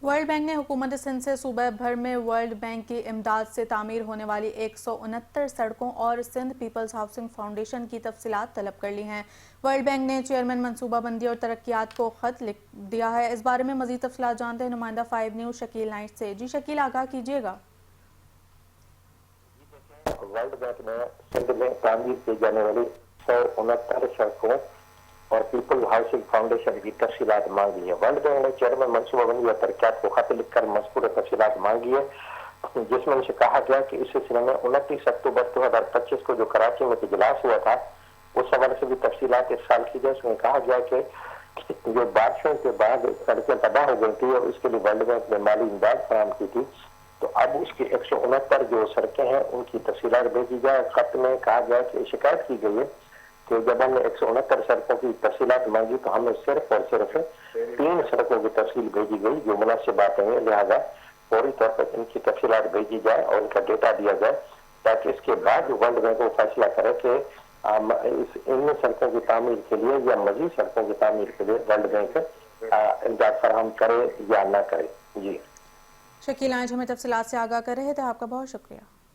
World bank نے حکومت سندھ سے صوبہ بھر میں ورلڈ بینک کی امداد سے تعمیر ہونے والی 169 سڑکوں اور سندھ پیپلز ہاؤسنگ فاؤنڈیشن کی تفصیلات طلب کر لی ہیں۔ ورلڈ بینک نے چیئرمین منصوبہ بندی اور ترقیات کو خط لکھ دیا ہے۔ اس بارے میں مزید تفصیلات جانتے ہیں نمائندہ 5 نیوز شکیل نائٹ سے۔ جی شکیل، آگاہ کیجیے گا۔ ورلڈ بینک نے سندھ میں تعمیر کی جانے والی 169 سڑکوں اور پیپل ہاؤسنگ فاؤنڈیشن کی تفصیلات مانگی ہے۔ ورلڈ بینک نے چیئرمین منصوبہ بندی اور ترقیات کو خط لکھ کر مذکور تفصیلات مانگی ہے، جس میں ان سے کہا گیا کہ اس سلسلے میں 29 اکتوبر 2025 کو جو کراچی میں اجلاس ہوا تھا اس حوالے سے بھی تفصیلات اس سال کی جائے۔ اس میں کہا گیا کہ جو بارشوں کے بعد سڑکیں تباہ ہو گئی تھی اور اس کے لیے ورلڈ بینک نے مالی امداد فراہم کی تھی، تو اب اس کی 169 جو سڑکیں ہیں ان کی تفصیلات بھیجی جائے۔ خط میں کہا گیا کہ شکایت کی گئی ہے کہ جب ہم نے 169 سڑکوں کی تفصیلات مانگی تو ہمیں صرف اور صرف 3 سڑکوں کی تفصیل بھیجی گئی جو مناسب باتیں ہیں، لہذا فوری طور پر ان کی تفصیلات بھیجی جائے اور ان کا ڈیٹا دیا جائے تاکہ اس کے بعد ورلڈ بینک کو فیصلہ کرے کہ ان سڑکوں کی تعمیر کے لیے یا مزید سڑکوں کی تعمیر کے لیے ورلڈ بینک امداد فراہم کرے یا نہ کرے۔ جی شکیل آج ہمیں تفصیلات سے آگاہ کر رہے تھے، آپ کا بہت شکریہ۔